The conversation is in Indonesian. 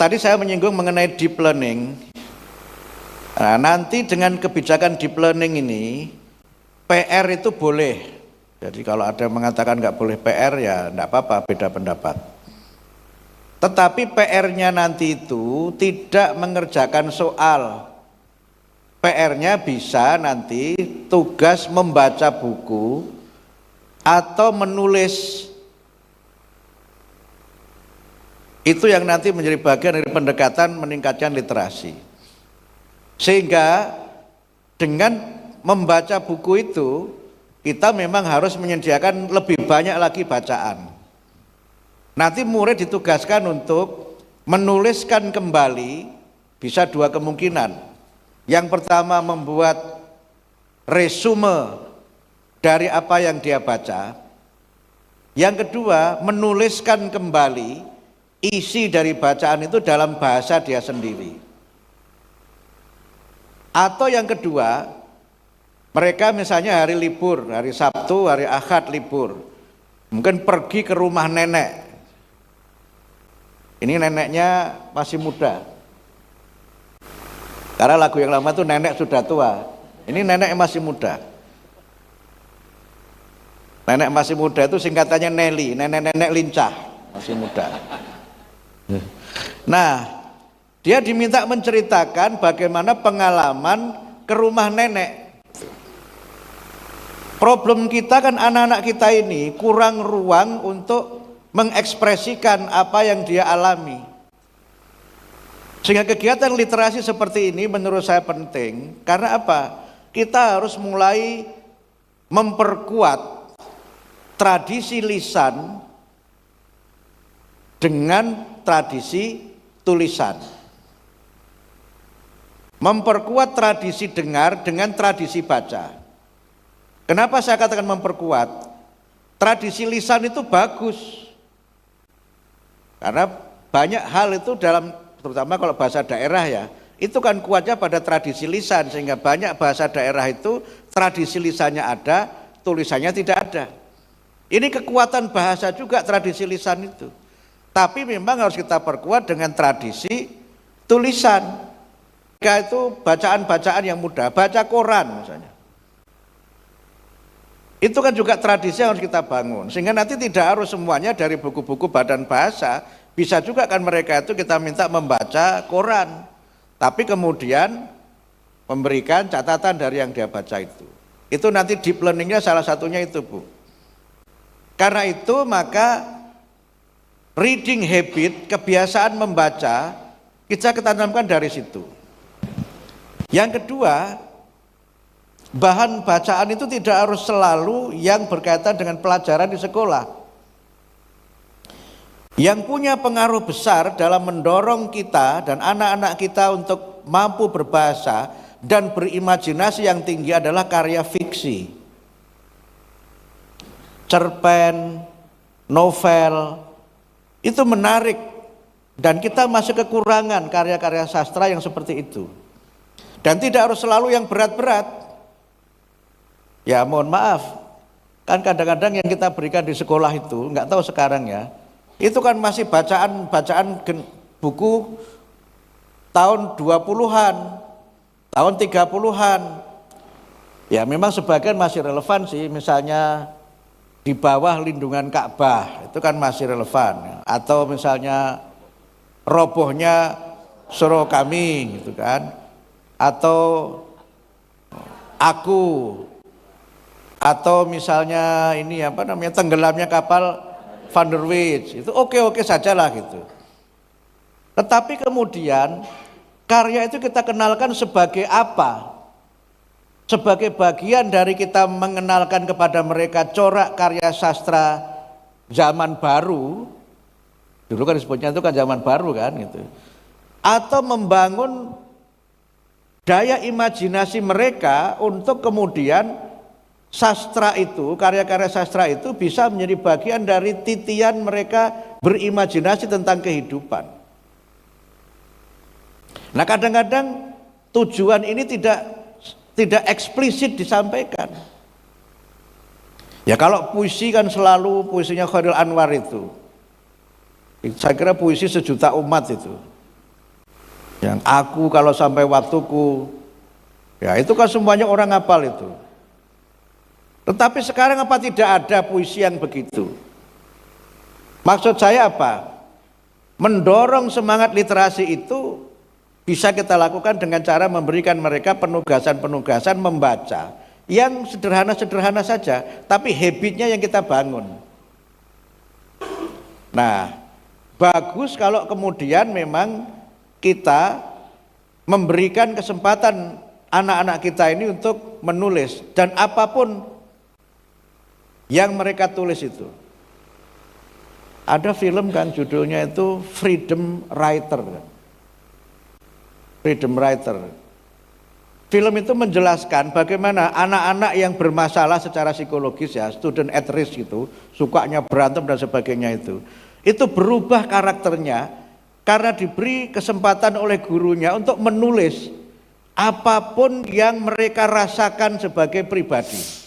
tadi saya menyinggung mengenai deep learning. Nah, nanti dengan kebijakan deep learning ini, PR itu boleh. Jadi kalau ada yang mengatakan nggak boleh PR, ya nggak apa-apa, beda pendapat. Tetapi PR-nya nanti itu tidak mengerjakan soal. PR-nya bisa nanti tugas membaca buku atau menulis. Itu yang nanti menjadi bagian dari pendekatan meningkatkan literasi. Sehingga dengan membaca buku itu, kita memang harus menyediakan lebih banyak lagi bacaan. Nanti murid ditugaskan untuk menuliskan kembali, bisa dua kemungkinan. Yang pertama membuat resume dari apa yang dia baca. Yang kedua menuliskan kembali isi dari bacaan itu dalam bahasa dia sendiri. Atau yang kedua, mereka misalnya hari libur, hari Sabtu, hari Ahad libur, mungkin pergi ke rumah nenek. Ini neneknya masih muda, karena lagu yang lama itu nenek sudah tua, ini nenek masih muda. Nenek masih muda itu singkatannya Nelly, nenek-nenek lincah, masih muda. Nah, dia diminta menceritakan bagaimana pengalaman ke rumah nenek. Problem kita kan anak-anak kita ini kurang ruang untuk mengekspresikan apa yang dia alami. Sehingga kegiatan literasi seperti ini menurut saya penting. Karena apa? Kita harus mulai memperkuat tradisi lisan dengan tradisi tulisan. Memperkuat tradisi dengar dengan tradisi baca. Kenapa saya katakan memperkuat? Tradisi lisan itu bagus. Karena banyak hal itu dalam, terutama kalau bahasa daerah ya, itu kan kuatnya pada tradisi lisan, sehingga banyak bahasa daerah itu tradisi lisannya ada, tulisannya tidak ada. Ini kekuatan bahasa juga tradisi lisan itu. Tapi memang harus kita perkuat dengan tradisi tulisan. Itu bacaan-bacaan yang mudah, baca koran misalnya. Itu kan juga tradisi yang harus kita bangun, sehingga nanti tidak harus semuanya dari buku-buku badan bahasa, bisa juga kan mereka itu kita minta membaca koran, tapi kemudian memberikan catatan dari yang dia baca itu. Itu nanti deep learningnya salah satunya itu, Bu. Karena itu maka reading habit, kebiasaan membaca, kita tanamkan dari situ. Yang kedua, bahan bacaan itu tidak harus selalu yang berkaitan dengan pelajaran di sekolah. Yang punya pengaruh besar dalam mendorong kita dan anak-anak kita untuk mampu berbahasa dan berimajinasi yang tinggi adalah karya fiksi. Cerpen, novel, itu menarik dan kita masih kekurangan karya-karya sastra yang seperti itu. Dan tidak harus selalu yang berat-berat. Ya mohon maaf, kan kadang-kadang yang kita berikan di sekolah itu, nggak tahu sekarang ya, itu kan masih bacaan buku tahun 20-an, tahun 30-an. Ya memang sebagian masih relevan sih, misalnya di bawah lindungan Ka'bah, itu kan masih relevan. Atau misalnya robohnya surau kami, gitu kan. Atau aku, atau misalnya ini apa namanya, tenggelamnya kapal Van der Wijk, itu oke-oke saja lah gitu. Tetapi kemudian karya itu kita kenalkan sebagai apa? Sebagai bagian dari kita mengenalkan kepada mereka corak karya sastra zaman baru. Dulu kan disebutnya itu kan zaman baru kan gitu. Atau membangun daya imajinasi mereka untuk kemudian sastra itu, karya-karya sastra itu bisa menjadi bagian dari titian mereka berimajinasi tentang kehidupan. Nah kadang-kadang tujuan ini tidak eksplisit disampaikan. Ya kalau puisi kan selalu puisinya Khairil Anwar itu. Saya kira puisi sejuta umat itu. Yang aku kalau sampai waktuku, ya itu kan semuanya orang hafal itu. Tetapi sekarang apa tidak ada puisi yang begitu? Maksud saya apa? Mendorong semangat literasi itu bisa kita lakukan dengan cara memberikan mereka penugasan-penugasan membaca yang sederhana-sederhana saja, tapi habitnya yang kita bangun. Nah, bagus kalau kemudian memang kita memberikan kesempatan anak-anak kita ini untuk menulis, dan apapun yang mereka tulis itu. Ada film kan judulnya itu Freedom Writer. Freedom Writer. Film itu menjelaskan bagaimana anak-anak yang bermasalah secara psikologis, ya, student at risk itu, sukanya berantem dan sebagainya itu berubah karakternya karena diberi kesempatan oleh gurunya untuk menulis apapun yang mereka rasakan sebagai pribadi.